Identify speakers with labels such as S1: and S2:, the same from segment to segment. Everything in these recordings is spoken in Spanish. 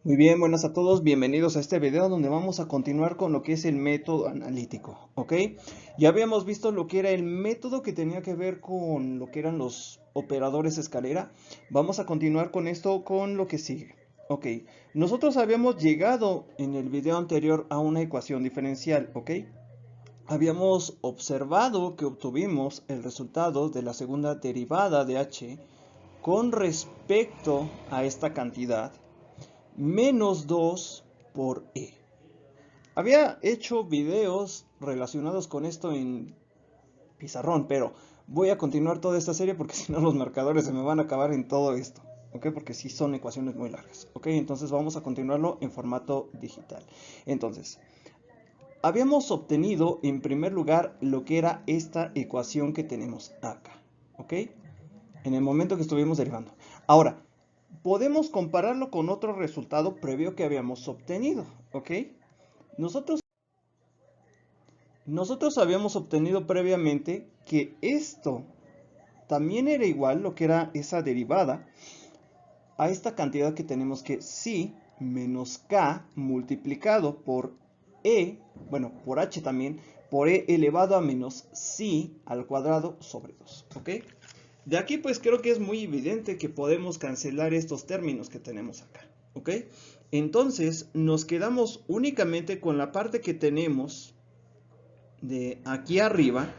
S1: Muy bien, buenas a todos, bienvenidos a este video donde vamos a continuar con lo que es el método analítico, ¿ok? Ya habíamos visto lo que era el método que tenía que ver con lo que eran los operadores escalera. Vamos a continuar con esto con lo que sigue, ¿ok? Nosotros habíamos llegado en el video anterior a una ecuación diferencial, ¿ok? Habíamos observado que obtuvimos el resultado de la segunda derivada de h con respecto a esta cantidad menos 2 por e. Había hecho videos relacionados con esto en pizarrón, pero voy a continuar toda esta serie porque si no los marcadores se me van a acabar en todo esto, ¿ok? Porque sí son ecuaciones muy largas, ¿ok? Entonces vamos a continuarlo en formato digital. Entonces, habíamos obtenido en primer lugar lo que era esta ecuación que tenemos acá, ¿ok? En el momento que estuvimos derivando. Ahora, podemos compararlo con otro resultado previo que habíamos obtenido, ¿ok? Nosotros, nosotros habíamos obtenido previamente que esto también era igual, lo que era esa derivada, a esta cantidad que tenemos que psi menos k multiplicado por e, bueno, por h también, por e elevado a menos psi al cuadrado sobre 2, ¿ok? De aquí pues creo que es muy evidente que podemos cancelar estos términos que tenemos acá, ¿ok? Entonces nos quedamos únicamente con la parte que tenemos de aquí arriba,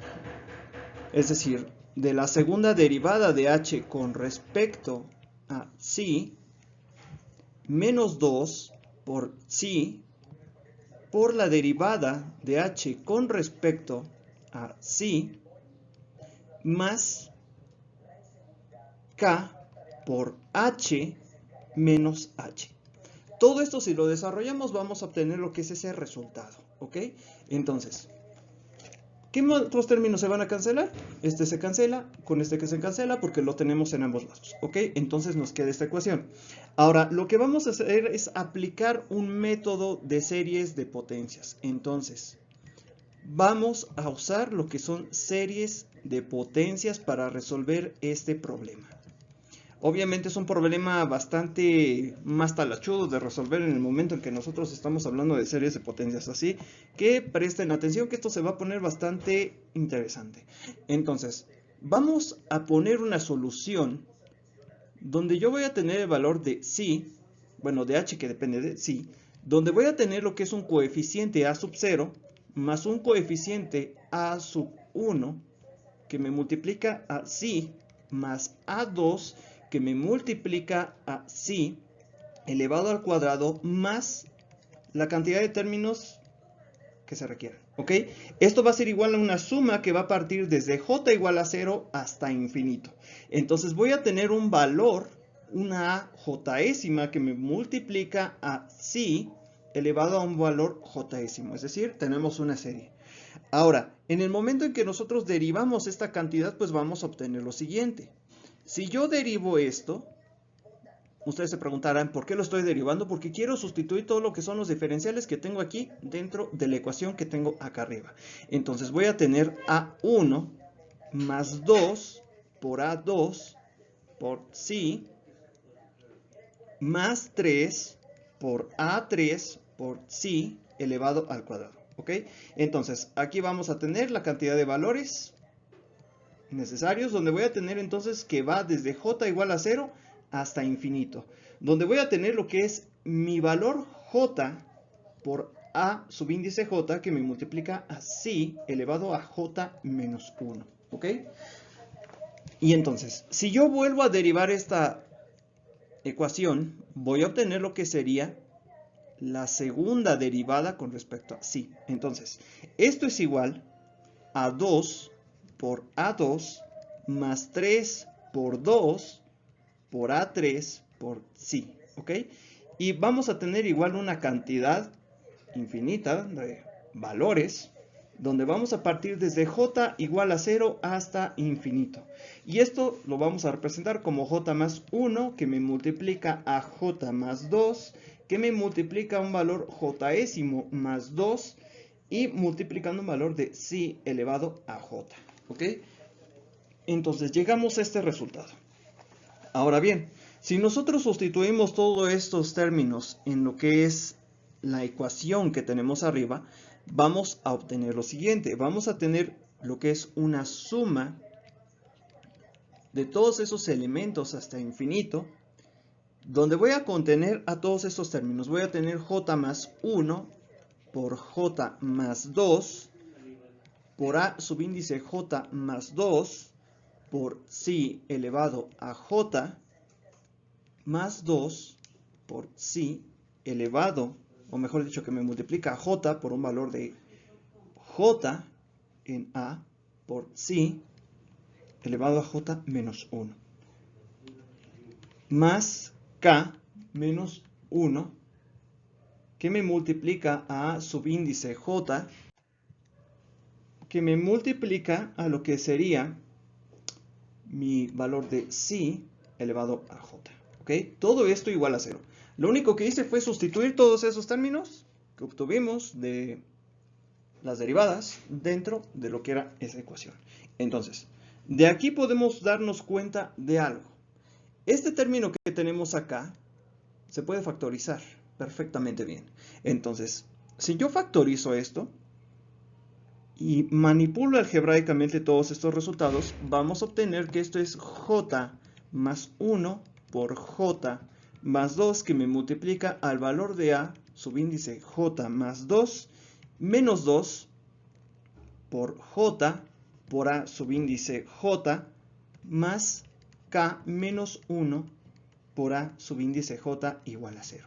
S1: es decir, de la segunda derivada de h con respecto a psi, menos 2 por psi, por la derivada de h con respecto a psi, más k por h menos h. Todo esto si lo desarrollamos vamos a obtener lo que es ese resultado, ¿ok? Entonces, ¿qué otros términos se van a cancelar? Este se cancela, con este que se cancela porque lo tenemos en ambos lados, ¿ok? Entonces nos queda esta ecuación. Ahora, lo que vamos a hacer es aplicar un método de series de potencias. Entonces, vamos a usar lo que son series de potencias para resolver este problema. Obviamente es un problema bastante más talachudo de resolver en el momento en que nosotros estamos hablando de series de potencias, así que presten atención que esto se va a poner bastante interesante. Entonces, vamos a poner una solución donde yo voy a tener el valor de psi, bueno, de h que depende de psi, donde voy a tener lo que es un coeficiente a sub 0 más un coeficiente a sub 1 que me multiplica a psi más a2 que me multiplica a psi elevado al cuadrado más la cantidad de términos que se requieran, ¿ok? Esto va a ser igual a una suma que va a partir desde j igual a 0 hasta infinito. Entonces voy a tener un valor, una jésima que me multiplica a psi elevado a un valor jésimo, es decir, tenemos una serie. Ahora, en el momento en que nosotros derivamos esta cantidad, pues vamos a obtener lo siguiente. Si yo derivo esto, ustedes se preguntarán, ¿por qué lo estoy derivando? Porque quiero sustituir todo lo que son los diferenciales que tengo aquí dentro de la ecuación que tengo acá arriba. Entonces voy a tener A1 más 2 por A2 por psi más 3 por A3 por psi elevado al cuadrado. ¿Ok? Entonces, aquí vamos a tener la cantidad de valores necesarios, donde voy a tener entonces que va desde j igual a 0 hasta infinito, donde voy a tener lo que es mi valor j por a subíndice j que me multiplica a psi elevado a j menos 1, ¿ok? Y entonces, si yo vuelvo a derivar esta ecuación, voy a obtener lo que sería la segunda derivada con respecto a psi. Entonces, esto es igual a 2 por A2 más 3 por 2 por A3 por psi, ¿ok? Y vamos a tener igual una cantidad infinita de valores donde vamos a partir desde j igual a 0 hasta infinito. Y esto lo vamos a representar como j más 1 que me multiplica a j más 2 que me multiplica un valor jésimo más 2 y multiplicando un valor de psi elevado a j, ¿ok? Entonces llegamos a este resultado. Ahora bien, Si nosotros sustituimos todos estos términos en lo que es la ecuación que tenemos arriba, vamos a obtener lo siguiente. Vamos a tener lo que es una suma de todos esos elementos hasta infinito, donde voy a contener a todos estos términos. Voy a tener j más 1 por j más 2 por a subíndice j más 2 por psi elevado a j más 2 por psi elevado, o mejor dicho, que me multiplica j por un valor de j en a por psi elevado a j menos 1, más k menos 1, que me multiplica a subíndice j, que me multiplica a lo que sería mi valor de psi elevado a j. ¿Ok? Todo esto igual a 0. Lo único que hice fue sustituir todos esos términos que obtuvimos de las derivadas dentro de lo que era esa ecuación. Entonces, de aquí podemos darnos cuenta de algo. Este término que tenemos acá se puede factorizar perfectamente bien. Entonces, si yo factorizo esto y manipulo algebraicamente todos estos resultados, vamos a obtener que esto es j más 1 por j más 2, que me multiplica al valor de a subíndice j más 2 menos 2 por j por a subíndice j más k menos 1 por a subíndice j igual a 0.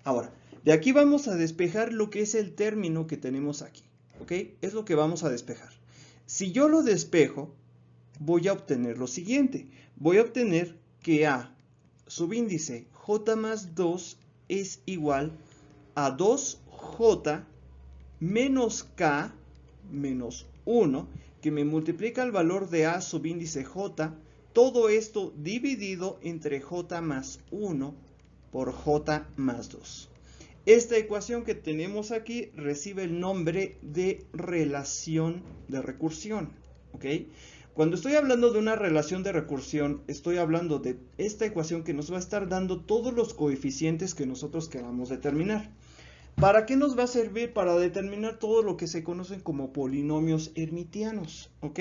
S1: Ahora, de aquí vamos a despejar lo que es el término que tenemos aquí. ¿Ok? Es lo que vamos a despejar. Si yo lo despejo, voy a obtener lo siguiente. Voy a obtener que a subíndice j más 2 es igual a 2j menos k menos 1, que me multiplica el valor de a subíndice j, todo esto dividido entre j más 1 por j más 2. Esta ecuación que tenemos aquí recibe el nombre de relación de recursión. ¿Ok? Cuando estoy hablando de una relación de recursión, estoy hablando de esta ecuación que nos va a estar dando todos los coeficientes que nosotros queramos determinar. ¿Para qué nos va a servir? Para determinar todo lo que se conocen como polinomios hermitianos. ¿Ok?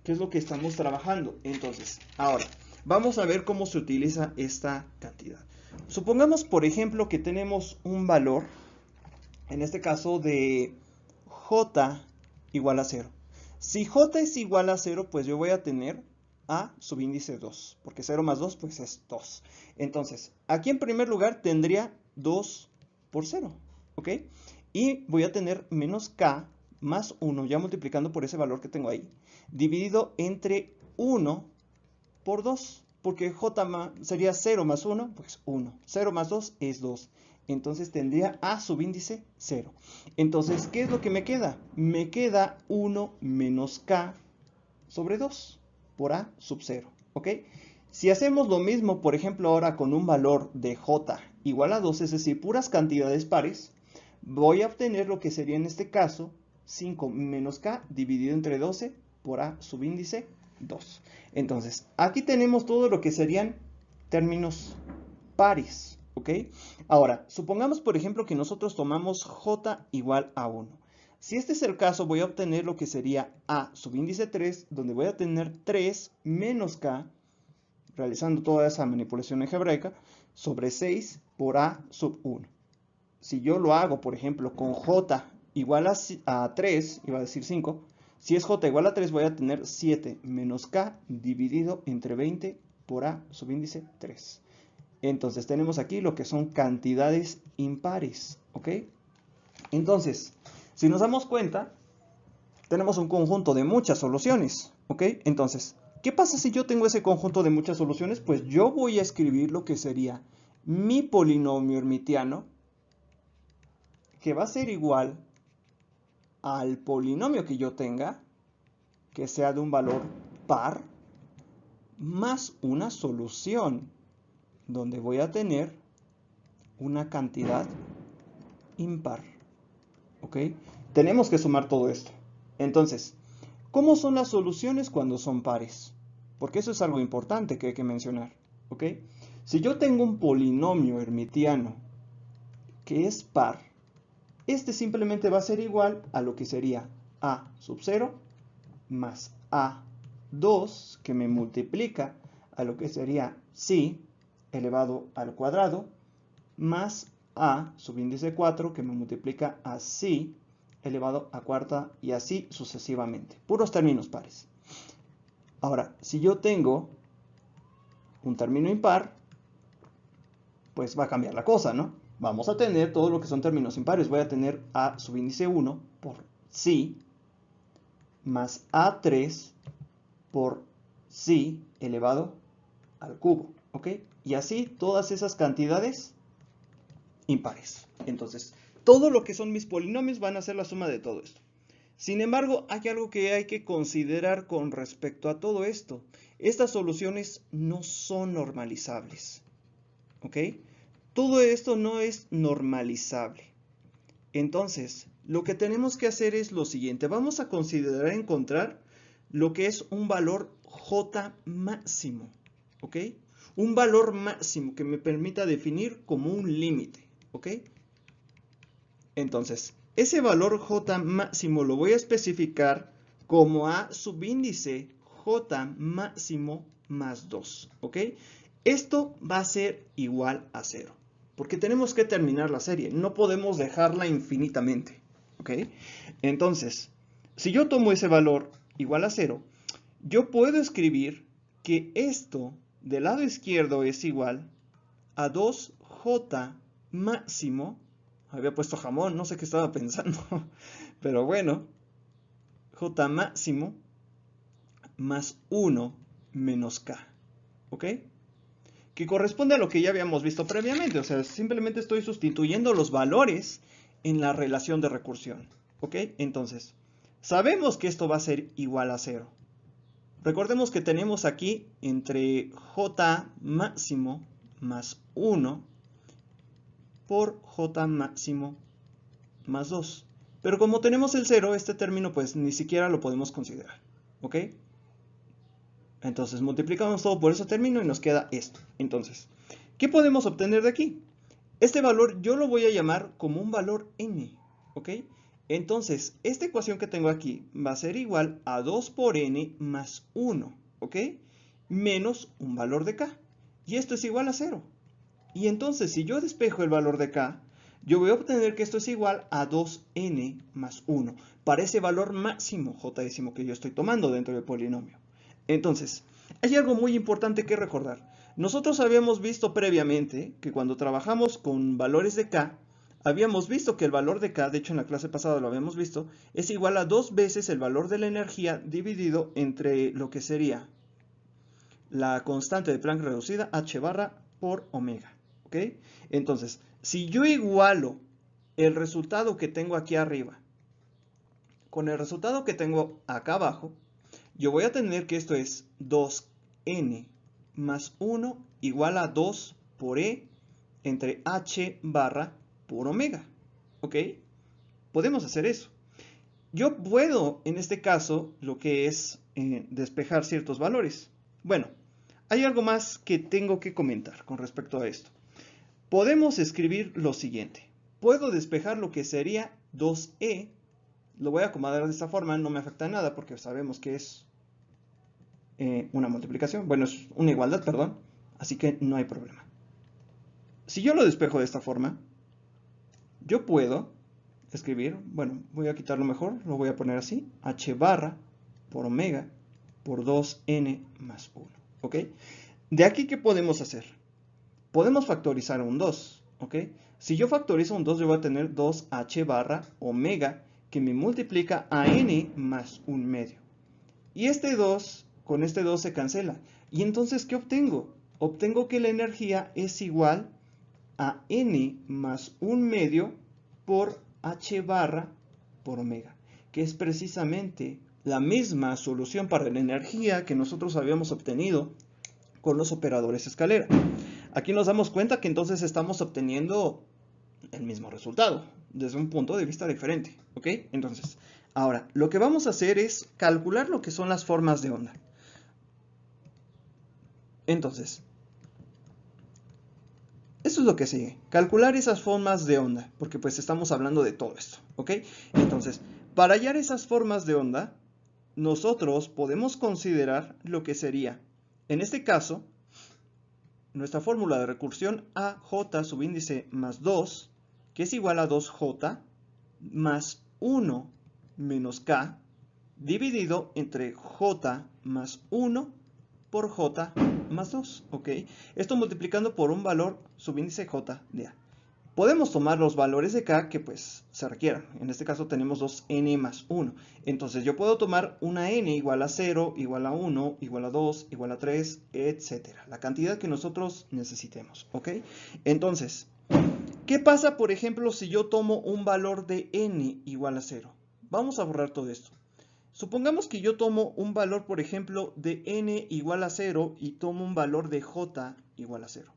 S1: Que es lo que estamos trabajando. Entonces, ahora, vamos a ver cómo se utiliza esta cantidad. Supongamos, por ejemplo, que tenemos un valor, en este caso de j igual a 0. Si j es igual a 0, pues yo voy a tener a subíndice 2, porque 0 más 2 pues es 2. Entonces, aquí en primer lugar tendría 2 por 0, ¿ok? Y voy a tener menos k más 1, ya multiplicando por ese valor que tengo ahí, dividido entre 1 por 2, porque j sería 0 más 1, pues 1. 0 más 2 es 2. Entonces tendría a subíndice 0. Entonces, ¿qué es lo que me queda? Me queda 1 menos k sobre 2 por a sub 0. ¿Ok? Si hacemos lo mismo, por ejemplo, ahora con un valor de j igual a 2, es decir, puras cantidades pares, voy a obtener lo que sería en este caso 5 menos k dividido entre 12 por a subíndice 2. Entonces, aquí tenemos todo lo que serían términos pares, ¿ok? Ahora, supongamos, por ejemplo, que nosotros tomamos j igual a 1. Si este es el caso, voy a obtener lo que sería a subíndice 3, donde voy a tener 3 menos k, realizando toda esa manipulación algebraica, sobre 6 por a sub 1. Si yo lo hago, por ejemplo, con j igual a 3, iba a decir 5, si es j igual a 3, voy a tener 7 menos k dividido entre 20 por a subíndice 3. Entonces tenemos aquí lo que son cantidades impares, ¿ok? Entonces, si nos damos cuenta, tenemos un conjunto de muchas soluciones, ¿ok? Entonces, ¿qué pasa si yo tengo ese conjunto de muchas soluciones? Pues yo voy a escribir lo que sería mi polinomio hermitiano, que va a ser igual al polinomio que yo tenga, que sea de un valor par, más una solución, donde voy a tener una cantidad impar. ¿Ok? Tenemos que sumar todo esto. Entonces, ¿cómo son las soluciones cuando son pares? Porque eso es algo importante que hay que mencionar. ¿Ok? Si yo tengo un polinomio hermitiano que es par, este simplemente va a ser igual a lo que sería a sub 0 más a2 que me multiplica a lo que sería psi elevado al cuadrado más a subíndice 4 que me multiplica a psi elevado a cuarta y así sucesivamente. Puros términos pares. Ahora, si yo tengo un término impar, pues va a cambiar la cosa, ¿no? Vamos a tener todo lo que son términos impares. Voy a tener a subíndice 1 por psi más a3 por psi elevado al cubo, ¿ok? Y así todas esas cantidades impares. Entonces, todo lo que son mis polinomios van a ser la suma de todo esto. Sin embargo, hay algo que hay que considerar con respecto a todo esto. Estas soluciones no son normalizables, ¿ok? Todo esto no es normalizable. Entonces, lo que tenemos que hacer es lo siguiente. Vamos a considerar encontrar lo que es un valor J máximo, ¿ok? Un valor máximo que me permita definir como un límite, ¿ok? Entonces, ese valor J máximo lo voy a especificar como A subíndice J máximo más 2, ¿ok? Esto va a ser igual a 0, porque tenemos que terminar la serie, no podemos dejarla infinitamente, ¿ok? Entonces, si yo tomo ese valor igual a 0, yo puedo escribir que esto del lado izquierdo es igual a 2J máximo. Había puesto jamón, no sé qué estaba pensando, pero bueno, J máximo más 1 menos K, ¿ok? Que corresponde a lo que ya habíamos visto previamente, o sea, simplemente estoy sustituyendo los valores en la relación de recursión, ¿ok? Entonces, sabemos que esto va a ser igual a 0. Recordemos que tenemos aquí entre J máximo más 1 por J máximo más 2. Pero como tenemos el 0, este término pues ni siquiera lo podemos considerar, ¿ok? Entonces multiplicamos todo por ese término y nos queda esto. Entonces, ¿qué podemos obtener de aquí? Este valor yo lo voy a llamar como un valor n, ¿ok? Entonces, esta ecuación que tengo aquí va a ser igual a 2 por n más 1, ¿ok? Menos un valor de k. Y esto es igual a 0. Y entonces, si yo despejo el valor de k, yo voy a obtener que esto es igual a 2n más 1, para ese valor máximo j décimo que yo estoy tomando dentro del polinomio. Entonces, hay algo muy importante que recordar. Nosotros habíamos visto previamente que cuando trabajamos con valores de k, habíamos visto que el valor de k, de hecho en la clase pasada lo habíamos visto, es igual a 2 veces el valor de la energía dividido entre lo que sería la constante de Planck reducida, h barra por omega. ¿Ok? Entonces, si yo igualo el resultado que tengo aquí arriba con el resultado que tengo acá abajo, yo voy a tener que esto es 2n más 1 igual a 2 por e entre h barra por omega. ¿Ok? Podemos hacer eso. Yo puedo, en este caso, lo que es despejar ciertos valores. Bueno, hay algo más que tengo que comentar con respecto a esto. Podemos escribir lo siguiente. Puedo despejar lo que sería 2e. Lo voy a acomodar de esta forma, no me afecta nada porque sabemos que es una multiplicación. Bueno, es una igualdad, perdón. Así que no hay problema. Si yo lo despejo de esta forma, yo puedo escribir, bueno, voy a quitarlo mejor, lo voy a poner así, h barra por omega por 2n más 1, ¿ok? De aquí, ¿qué podemos hacer? Podemos factorizar un 2, ¿ok? Si yo factorizo un 2, yo voy a tener 2h barra omega, que me multiplica a n más 1 medio. Y este 2, con este 2 se cancela. Y entonces, ¿qué obtengo? Obtengo que la energía es igual a n más 1 medio por h barra por omega, que es precisamente la misma solución para la energía que nosotros habíamos obtenido con los operadores escalera. Aquí nos damos cuenta que entonces estamos obteniendo el mismo resultado, desde un punto de vista diferente, ¿ok? Entonces, ahora, lo que vamos a hacer es calcular lo que son las formas de onda. Entonces, Eso es lo que sigue. Calcular esas formas de onda, porque pues estamos hablando de todo esto, ¿ok? Entonces, para hallar esas formas de onda, nosotros podemos considerar lo que sería, en este caso, nuestra fórmula de recursión AJ subíndice más 2, que es igual a 2J más 1 menos K, dividido entre J más 1 por J más 2, ¿ok? Esto multiplicando por un valor subíndice J de A. Podemos tomar los valores de K que pues se requieran. En este caso tenemos 2n más 1. Entonces yo puedo tomar una n igual a 0, igual a 1, igual a 2, igual a 3, etc. La cantidad que nosotros necesitemos, ¿ok? Entonces, ¿qué pasa, por ejemplo, si yo tomo un valor de n igual a 0? Vamos a borrar todo esto. Supongamos que yo tomo un valor, por ejemplo, de n igual a 0 y tomo un valor de j igual a 0.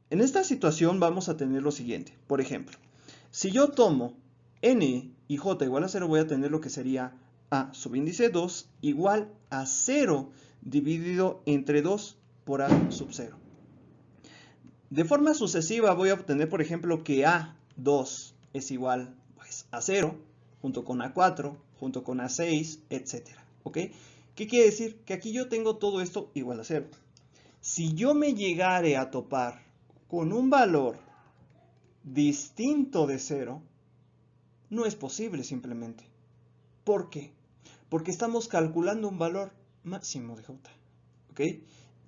S1: En esta situación vamos a tener lo siguiente. Por ejemplo, si yo tomo n y j igual a 0, voy a tener lo que sería a subíndice 2 igual a 0 dividido entre 2 por a sub 0. De forma sucesiva voy a obtener, por ejemplo, que a2 es igual pues, a 0, junto con a4, junto con a6, etc. ¿Ok? ¿Qué quiere decir? Que aquí yo tengo todo esto igual a 0. Si yo me llegare a topar con un valor distinto de 0, no es posible simplemente. ¿Por qué? Porque estamos calculando un valor máximo de j. ¿Ok?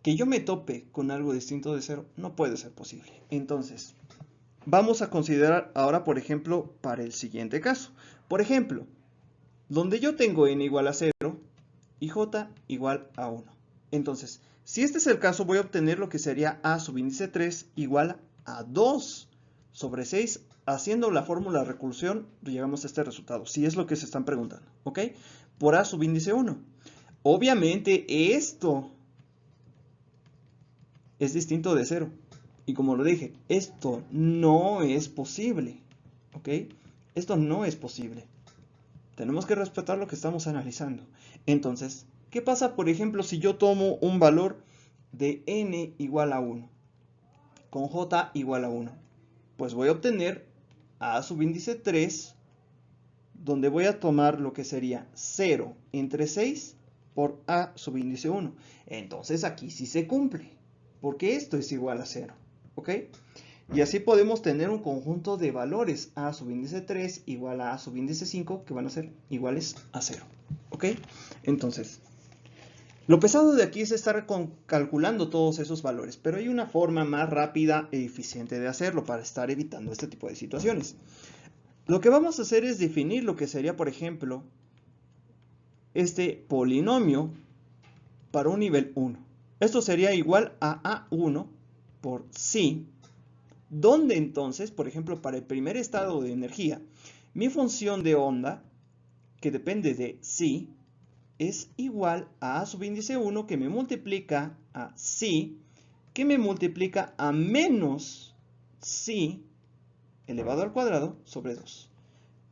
S1: Que yo me tope con algo distinto de 0 no puede ser posible. Entonces, vamos a considerar ahora, por ejemplo, para el siguiente caso. Por ejemplo, donde yo tengo n igual a 0 y j igual a 1. Entonces, si este es el caso, voy a obtener lo que sería a subíndice 3 igual a 2 sobre 6. Haciendo la fórmula de recursión, llegamos a este resultado, si es lo que se están preguntando, ¿ok? Por a subíndice 1. Obviamente, esto es distinto de 0. Y como lo dije, esto no es posible, ¿ok? Esto no es posible. Tenemos que respetar lo que estamos analizando. Entonces, ¿qué pasa, por ejemplo, si yo tomo un valor de n igual a 1 con j igual a 1? Pues voy a obtener a subíndice 3, donde voy a tomar lo que sería 0 entre 6 por a subíndice 1. Entonces aquí sí se cumple, porque esto es igual a 0, ¿ok? Y así podemos tener un conjunto de valores a subíndice 3 igual a subíndice 5 que van a ser iguales a 0. ¿Ok? Entonces, lo pesado de aquí es estar calculando todos esos valores, pero hay una forma más rápida e eficiente de hacerlo para estar evitando este tipo de situaciones. Lo que vamos a hacer es definir lo que sería, por ejemplo, este polinomio para un nivel 1. Esto sería igual a A1 por psi, donde entonces, por ejemplo, para el primer estado de energía, mi función de onda, que depende de psi, es igual a A subíndice 1, que me multiplica a psi, que me multiplica a menos psi elevado al cuadrado sobre 2.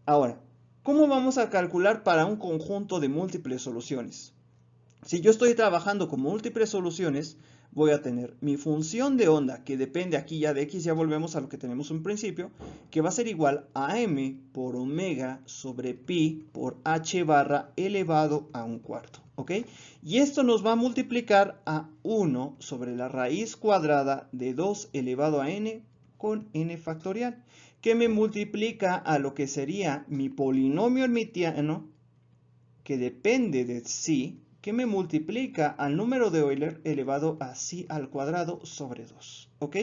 S1: Ahora, ¿cómo vamos a calcular para un conjunto de múltiples soluciones? Si yo estoy trabajando con múltiples soluciones, voy a tener mi función de onda, que depende aquí ya de x, ya volvemos a lo que tenemos en principio, que va a ser igual a m por omega sobre pi por h barra elevado a un cuarto, ¿ok? Y esto nos va a multiplicar a 1 sobre la raíz cuadrada de 2 elevado a n con n factorial, que me multiplica a lo que sería mi polinomio hermitiano, que depende de psi, que me multiplica al número de Euler elevado a psi al cuadrado sobre 2. ¿Ok?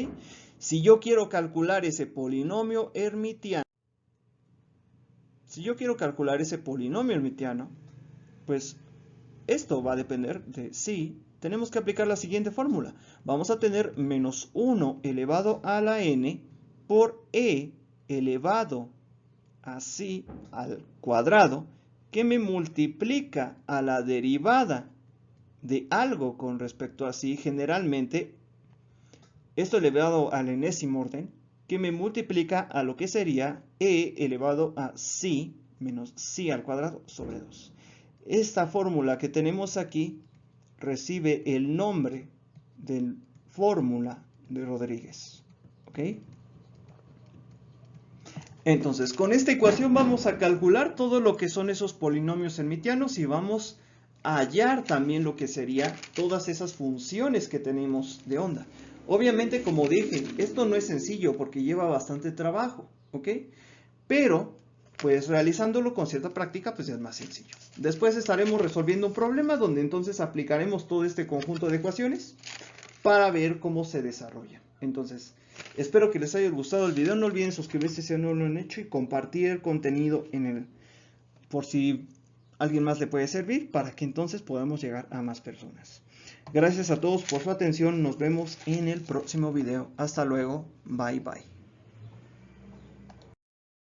S1: Si yo quiero calcular ese polinomio hermitiano, pues esto va a depender de psi. Tenemos que aplicar la siguiente fórmula. Vamos a tener menos 1 elevado a la n por e elevado a psi al cuadrado, que me multiplica a la derivada de algo con respecto a psi, generalmente esto elevado al enésimo orden, que me multiplica a lo que sería e elevado a psi menos psi al cuadrado sobre 2. Esta fórmula que tenemos aquí recibe el nombre de fórmula de Rodríguez. ¿Ok? Entonces, con esta ecuación vamos a calcular todo lo que son esos polinomios hermitianos y vamos a hallar también lo que sería todas esas funciones que tenemos de onda. Obviamente, como dije, esto no es sencillo porque lleva bastante trabajo, ¿ok? Pero, pues realizándolo con cierta práctica, pues ya es más sencillo. Después estaremos resolviendo un problema donde entonces aplicaremos todo este conjunto de ecuaciones para ver cómo se desarrolla. Entonces, espero que les haya gustado el video. No olviden suscribirse si no lo han hecho y compartir el contenido por si alguien más le puede servir, para que entonces podamos llegar a más personas. Gracias a todos por su atención. Nos vemos en el próximo video. Hasta luego. Bye bye.